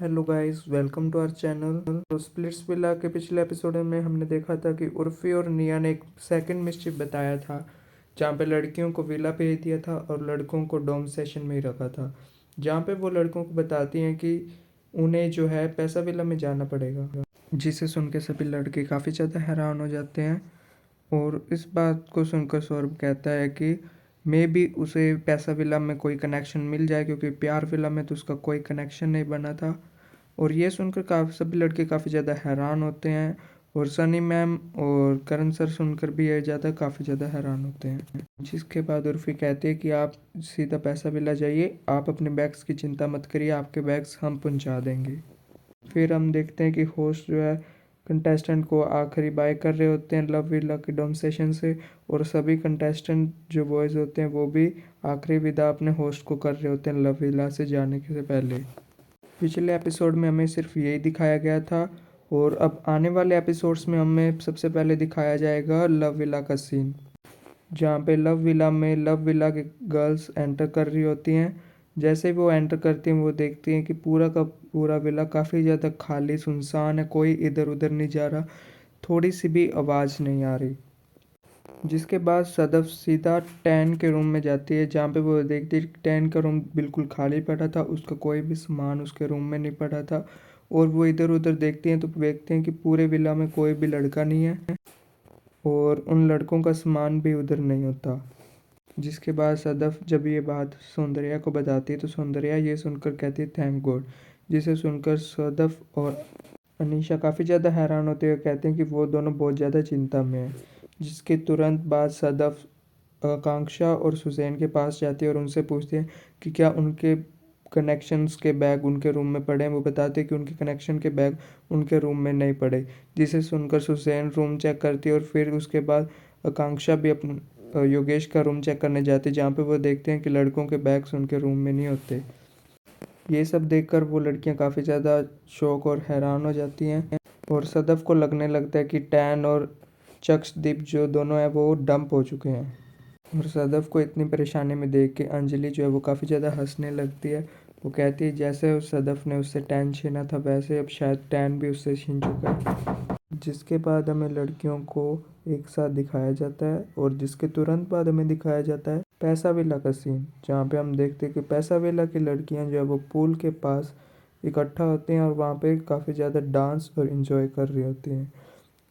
Hello guys, welcome to our channel. तो Splitsvilla के पिछले एपिसोड में हमने देखा था कि उर्फी और निया ने एक सेकंड मिस्चिफ बताया था, जहाँ पे लड़कियों को विला भेज दिया था और लड़कों को डोम सेशन में ही रखा था, जहाँ पे वो लड़कों को बताती हैं कि उन्हें जो है पैसा विला में जाना पड़ेगा। जिसे सुन के सभी लड़के काफ़ी ज़्यादा हैरान हो जाते हैं और इस बात को सुनकर सौरभ कहता है कि मे भी उसे पैसा विला में कोई कनेक्शन मिल जाए, क्योंकि प्यार विला में तो उसका कोई कनेक्शन नहीं बना था। और ये सुनकर काफ़ी सभी लड़के काफ़ी ज़्यादा हैरान होते हैं और सनी मैम और करण सर सुनकर भी ये ज़्यादा काफ़ी ज़्यादा हैरान होते हैं। जिसके बाद उर्फी कहती है कि आप सीधा पैसा विला जाइए, आप अपने बैग्स की चिंता मत करिए, आपके बैग्स हम पहुंचा देंगे। फिर हम देखते हैं कि होस्ट जो है कंटेस्टेंट को आखिरी बाय कर रहे होते हैं लव विला के डोम सेशन से, और सभी कंटेस्टेंट जो बॉयज़ होते हैं वो भी आखिरी विदा अपने होस्ट को कर रहे होते हैं लव विला से जाने से पहले। पिछले एपिसोड में हमें सिर्फ यही दिखाया गया था और अब आने वाले एपिसोड्स में हमें सबसे पहले दिखाया जाएगा लव विला का सीन, जहाँ पे लव विला में लव विला के गर्ल्स एंटर कर रही होती हैं। जैसे ही वो एंटर करती हैं वो देखती हैं कि पूरा का पूरा विला काफ़ी ज़्यादा खाली सुनसान है, कोई इधर उधर नहीं जा रहा, थोड़ी सी भी आवाज़ नहीं आ रही। जिसके बाद सदफ सीधा टैन के रूम में जाती है, जहाँ पे वो देखती है कि टैन का रूम बिल्कुल खाली पड़ा था, उसका कोई भी सामान उसके रूम में नहीं पड़ा था। और वो इधर उधर देखती हैं तो देखते हैं कि पूरे विला में कोई भी लड़का नहीं है और उन लड़कों का सामान भी उधर नहीं होता। जिसके बाद सदफ जब ये बात सौंदर्या को बताती है तो सौंदर्या ये सुनकर कहती है थैंक गॉड। जिसे सुनकर सदफ और अनीशा काफ़ी ज़्यादा हैरान होते हुए कहते हैं कि वो दोनों बहुत ज़्यादा चिंता में हैं। जिसके तुरंत बाद सदफ आकांक्षा और सुजैन के पास जाती है और उनसे पूछते हैं कि क्या उनके कनेक्शंस के बैग उनके रूम में पड़े हैं। वो बताते हैं कि उनके कनेक्शन के बैग उनके रूम में नहीं पड़े। जिसे सुनकर सुजैन रूम चेक करती है और फिर उसके बाद आकांक्षा भी अपना योगेश का रूम चेक करने जाती है, जहाँ पे वो देखते हैं कि लड़कों के बैग्स उनके रूम में नहीं होते। ये सब देखकर वो लड़कियां काफ़ी ज़्यादा शौक और हैरान हो जाती हैं और सदफ को लगने लगता है कि टैन और चक्सदीप जो दोनों हैं वो डंप हो चुके हैं। और सदफ को इतनी परेशानी में देख के अंजलि जो है वो काफ़ी ज़्यादा हंसने लगती है। वो कहती है जैसे उस सदफ ने उससे टैन छीना था वैसे अब शायद टैन भी उससे छीन चुका है। जिसके बाद हमें लड़कियों को एक साथ दिखाया जाता है और जिसके तुरंत बाद हमें दिखाया जाता है पैसा विला का सीन, जहाँ पे हम देखते हैं कि पैसा विला की लड़कियाँ जो है वो पूल के पास इकट्ठा होती हैं और वहाँ पे काफ़ी ज़्यादा डांस और इन्जॉय कर रही होती हैं।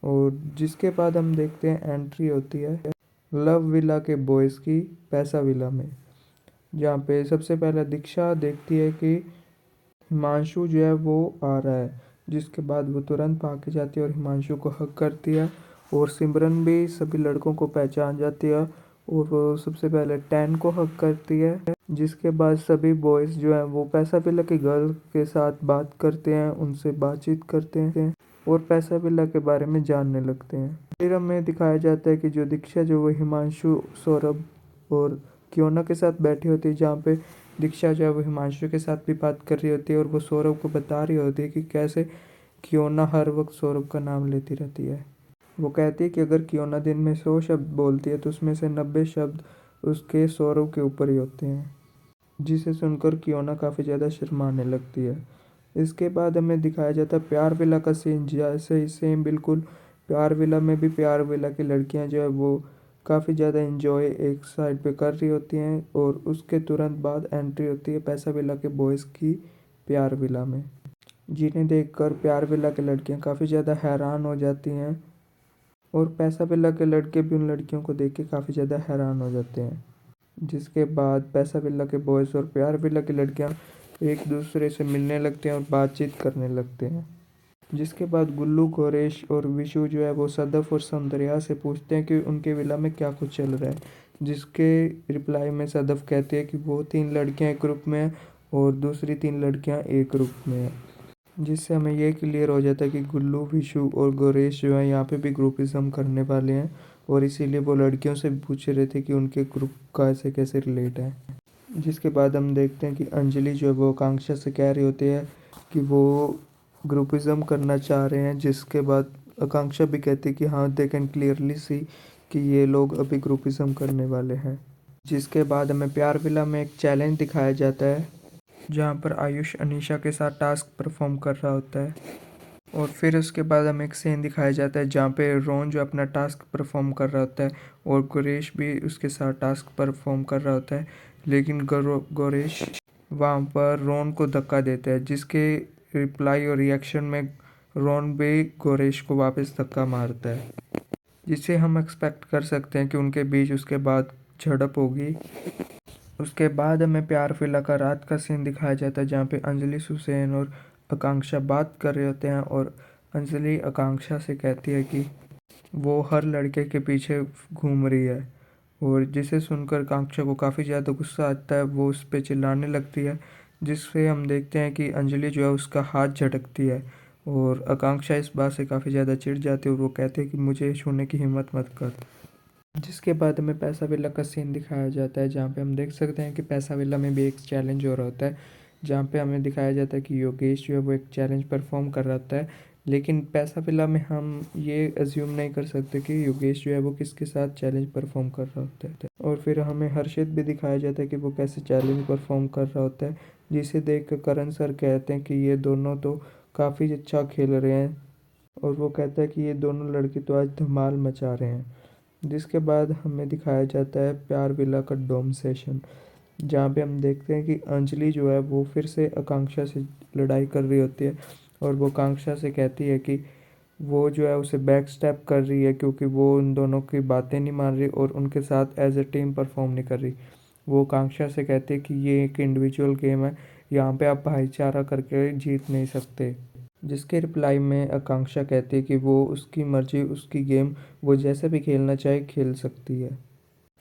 और जिसके बाद हम देखते हैं एंट्री होती है लव विला के बॉयज़ की पैसा विला में, जहाँ पे सबसे पहले दीक्षा देखती है कि हिमांशु जो है वो आ रहा है। जिसके बाद वो तुरंत भाग के जाती है और हिमांशु को हक करती है और सिमरन भी सभी लड़कों को पहचान जाती है और वो सबसे पहले टैन को हक करती है। जिसके बाद सभी बॉयज़ जो हैं वो पैसा विला की गर्ल के साथ बात करते हैं, उनसे बातचीत करते हैं और पैसा विला के बारे में जानने लगते हैं। फिर हमें दिखाया जाता है कि जो दीक्षा जो वो हिमांशु, सौरभ और कियोना के साथ बैठी होती है, जहाँ पे दीक्षा जो है वो हिमांशु के साथ भी बात कर रही होती है और वो सौरभ को बता रही होती है कि कैसे कियोना हर वक्त सौरभ का नाम लेती रहती है। वो कहती है कि अगर कियोना दिन में 100 शब्द बोलती है तो उसमें से 90 शब्द उसके सौरभ के ऊपर ही होते हैं। जिसे सुनकर कियोना काफ़ी ज़्यादा शर्माने लगती है। इसके बाद हमें दिखाया जाता है प्यार विला का सीन, जैसे ही सेम बिल्कुल प्यार विला में भी प्यार विला की लड़कियां जो है वो काफ़ी ज़्यादा इंजॉय एक साइड पे कर रही होती हैं और उसके तुरंत बाद एंट्री होती है पैसा विला के बॉयज़ की प्यार विला में, जिन्हें देखकर प्यार विला की लड़कियां काफ़ी ज़्यादा हैरान हो जाती हैं और पैसा विला के लड़के भी उन लड़कियों को देख के काफ़ी ज़्यादा हैरान हो जाते हैं। जिसके बाद पैसा विला के बॉयज़ और प्यार विला की लड़कियां एक दूसरे से मिलने लगते हैं और बातचीत करने लगते हैं। जिसके बाद गुल्लू, गोरेश और विशु जो है वो सदफ और सौंदर्या से पूछते हैं कि उनके विला में क्या कुछ चल रहा है। जिसके रिप्लाई में सदफ कहती है कि वो 3 लड़कियां एक ग्रुप में हैं और दूसरी 3 लड़कियां एक ग्रुप में हैं। जिससे हमें ये क्लियर हो जाता है कि गुल्लू, विशु और गोरेश जो है यहाँ पे भी ग्रुपिज्म करने वाले हैं और इसीलिए वो लड़कियों से भी पूछ रहे थे कि उनके ग्रुप का ऐसे कैसे रिलेट है। जिसके बाद हम देखते हैं कि अंजलि जो है वो आकांक्षा से कह रही होती है कि वो ग्रुपिज्म करना चाह रहे हैं। जिसके बाद आकांक्षा भी कहती है कि हाँ, दे कैन क्लियरली सी कि ये लोग अभी ग्रुपिज्म करने वाले हैं। जिसके बाद हमें प्यार विला में एक चैलेंज दिखाया जाता है जहाँ पर आयुष अनीशा के साथ टास्क परफॉर्म कर रहा होता है। और फिर उसके बाद हमें एक सीन दिखाया जाता है जहाँ पे रोहन जो अपना टास्क परफॉर्म कर रहा होता है और गोरेश भी उसके साथ टास्क परफॉर्म कर रहा होता है, लेकिन गोरेश वहाँ पर रोहन को धक्का देता है, जिसके रिप्लाई और रिएक्शन में रोहन भी गोरेश को वापस धक्का मारता है, जिससे हम एक्सपेक्ट कर सकते हैं कि उनके बीच उसके बाद झड़प होगी। उसके बाद हमें प्यार फिल्म का रात का सीन दिखाया जाता है जहाँ पे अंजलि सुसैन और आकांक्षा बात कर रहे होते हैं और अंजलि आकांक्षा से कहती है कि वो हर लड़के के पीछे घूम रही है, और जिसे सुनकर आकांक्षा को काफ़ी ज़्यादा गुस्सा आता है। वो उस पर चिल्लाने लगती है, जिससे हम देखते हैं कि अंजलि जो है उसका हाथ झटकती है और आकांक्षा इस बात से काफ़ी ज़्यादा चिढ़ जाती है और वो कहते हैं कि मुझे छूने की हिम्मत मत कर। जिसके बाद हमें पैसा विला का सीन दिखाया जाता है जहाँ पे हम देख सकते हैं कि पैसा विला में भी एक चैलेंज हो रहा होता है, जहाँ पे हमें दिखाया जाता है कि योगेश जो है वो एक चैलेंज परफॉर्म कर रहा होता है, लेकिन पैसा विला में हम ये अज्यूम नहीं कर सकते कि योगेश जो है वो किसके साथ चैलेंज परफॉर्म कर रहा होता है। और फिर हमें हर्षित भी दिखाया जाता है कि वो कैसे चैलेंज परफॉर्म कर रहा होता है, जिसे देख कर करण सर कहते हैं कि ये दोनों तो काफ़ी अच्छा खेल रहे हैं, और वो कहता है कि ये दोनों लड़के तो आज धमाल मचा रहे हैं। जिसके बाद हमें दिखाया जाता है प्यार विला का डोम सेशन, जहाँ पे हम देखते हैं कि अंजलि जो है वो फिर से आकांक्षा से लड़ाई कर रही होती है और वो आकांक्षा से कहती है कि वो जो है उसे बैक स्टेप कर रही है क्योंकि वो उन दोनों की बातें नहीं मान रही और उनके साथ एज ए टीम परफॉर्म नहीं कर रही। वो आकांक्षा से कहती है कि ये एक इंडिविजुअल गेम है, यहाँ पे आप भाईचारा करके जीत नहीं सकते। जिसके रिप्लाई में आकांक्षा कहती है कि वो उसकी मर्जी, उसकी गेम, वो जैसे भी खेलना चाहे खेल सकती है।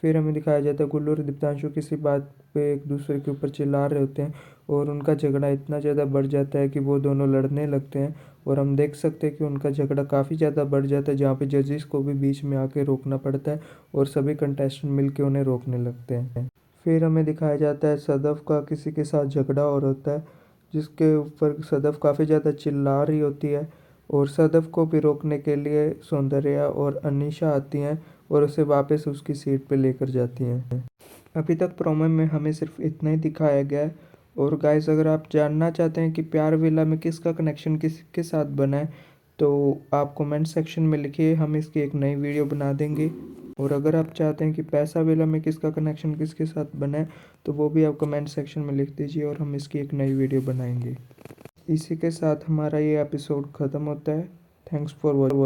फिर हमें दिखाया जाता है गुल्लू और दीप्तांशु किसी बात पे एक दूसरे के ऊपर चिल्ला रहे होते हैं और उनका झगड़ा इतना ज़्यादा बढ़ जाता है कि वो दोनों लड़ने लगते हैं, और हम देख सकते हैं कि उनका झगड़ा काफ़ी ज़्यादा बढ़ जाता है, जहाँ पे जजेस को भी बीच में आके रोकना पड़ता है और सभी कंटेस्टेंट मिलके उन्हें रोकने लगते हैं। फिर हमें दिखाया जाता है सदफ का किसी के साथ झगड़ा हो रहा होता है, जिसके ऊपर सदफ काफ़ी ज़्यादा चिल्ला रही होती है और सदफ को भी रोकने के लिए सौंदर्या और अनीशा आती हैं और उसे वापस उसकी सीट पे लेकर जाती हैं। अभी तक प्रोमो में हमें सिर्फ इतना ही दिखाया गया है, और गाइस अगर आप जानना चाहते हैं कि प्यार विला में किसका कनेक्शन किसके साथ बना है तो आप कमेंट सेक्शन में लिखिए, हम इसकी एक नई वीडियो बना देंगे। और अगर आप चाहते हैं कि पैसा विला में किसका कनेक्शन किसके साथ बना है तो वो भी आप कमेंट सेक्शन में लिख दीजिए और हम इसकी एक नई वीडियो बनाएंगे। इसी के साथ हमारा ये एपिसोड ख़त्म होता है। Thanks for watching.